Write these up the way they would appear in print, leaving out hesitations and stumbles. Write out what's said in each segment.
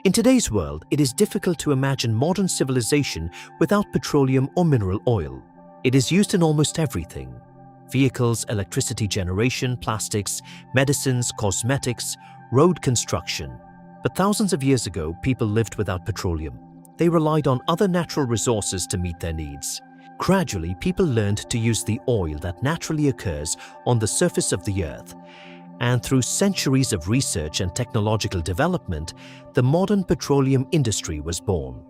In today's world, it is difficult to imagine modern civilization without petroleum or mineral oil. It is used in almost everything: vehicles, electricity generation, plastics, medicines, cosmetics, road construction. But thousands of years ago, people lived without petroleum. They relied on other natural resources to meet their needs. Gradually, people learned to use the oil that naturally occurs on the surface of the earth. And through centuries of research and technological development, the modern petroleum industry was born.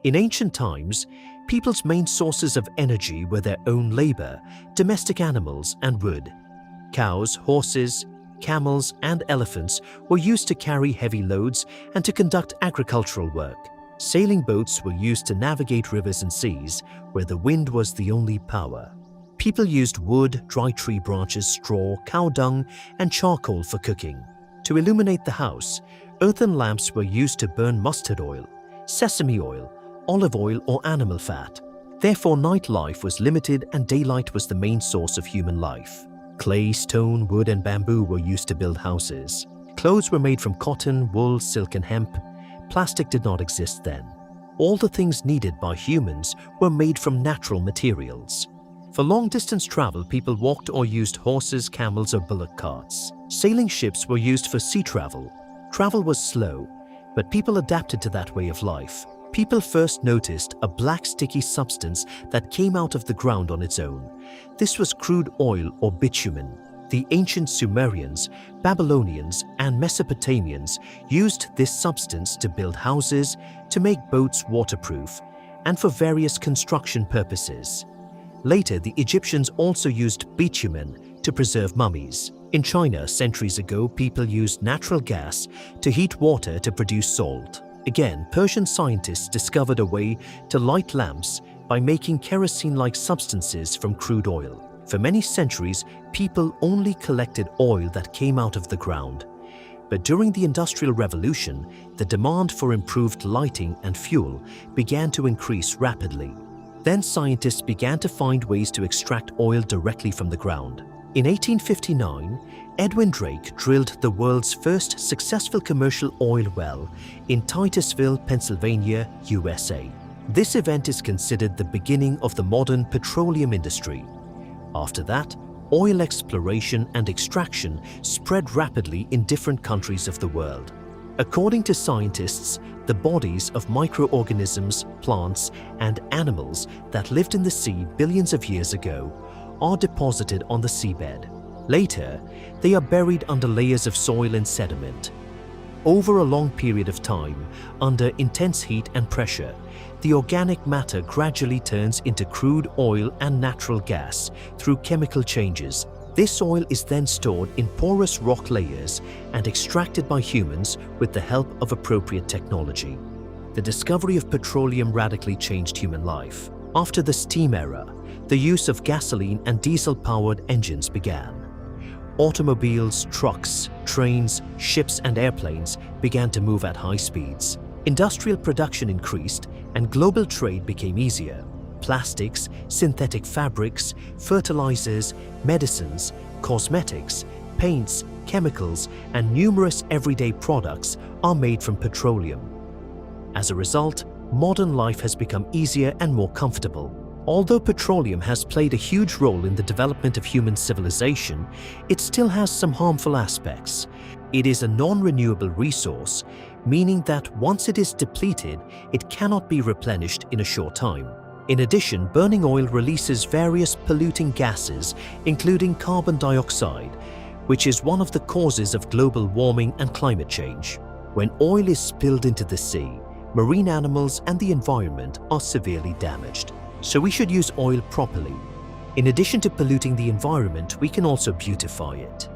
In ancient times, people's main sources of energy were their own labor, domestic animals, and wood. Cows, horses, camels, and elephants were used to carry heavy loads and to conduct agricultural work. Sailing boats were used to navigate rivers and seas, where the wind was the only power. People used wood, dry tree branches, straw, cow dung, and charcoal for cooking. To illuminate the house, earthen lamps were used to burn mustard oil, sesame oil, olive oil, or animal fat. Therefore, nightlife was limited and daylight was the main source of human life. Clay, stone, wood, and bamboo were used to build houses. Clothes were made from cotton, wool, silk, and hemp. Plastic did not exist then. All the things needed by humans were made from natural materials. For long-distance travel, people walked or used horses, camels, or bullock carts. Sailing ships were used for sea travel. Travel was slow, but people adapted to that way of life. People first noticed a black sticky substance that came out of the ground on its own. This was crude oil or bitumen. The ancient Sumerians, Babylonians, and Mesopotamians used this substance to build houses, to make boats waterproof, and for various construction purposes. Later, the Egyptians also used bitumen to preserve mummies. In China, centuries ago, people used natural gas to heat water to produce salt. Again, Persian scientists discovered a way to light lamps by making kerosene-like substances from crude oil. For many centuries, people only collected oil that came out of the ground. But during the Industrial Revolution, the demand for improved lighting and fuel began to increase rapidly. Then scientists began to find ways to extract oil directly from the ground. In 1859, Edwin Drake drilled the world's first successful commercial oil well in Titusville, Pennsylvania, USA. This event is considered the beginning of the modern petroleum industry. After that, oil exploration and extraction spread rapidly in different countries of the world. According to scientists, the bodies of microorganisms, plants, and animals that lived in the sea billions of years ago are deposited on the seabed. Later, they are buried under layers of soil and sediment. Over a long period of time, under intense heat and pressure, the organic matter gradually turns into crude oil and natural gas through chemical changes. This oil is then stored in porous rock layers and extracted by humans with the help of appropriate technology. The discovery of petroleum radically changed human life. After the steam era, the use of gasoline and diesel-powered engines began. Automobiles, trucks, trains, ships, and airplanes began to move at high speeds. Industrial production increased and global trade became easier. Plastics, synthetic fabrics, fertilizers, medicines, cosmetics, paints, chemicals, and numerous everyday products are made from petroleum. As a result, modern life has become easier and more comfortable. Although petroleum has played a huge role in the development of human civilization, it still has some harmful aspects. It is a non-renewable resource, meaning that once it is depleted, it cannot be replenished in a short time. In addition, burning oil releases various polluting gases, including carbon dioxide, which is one of the causes of global warming and climate change. When oil is spilled into the sea, marine animals and the environment are severely damaged. So we should use oil properly. In addition to polluting the environment, we can also beautify it.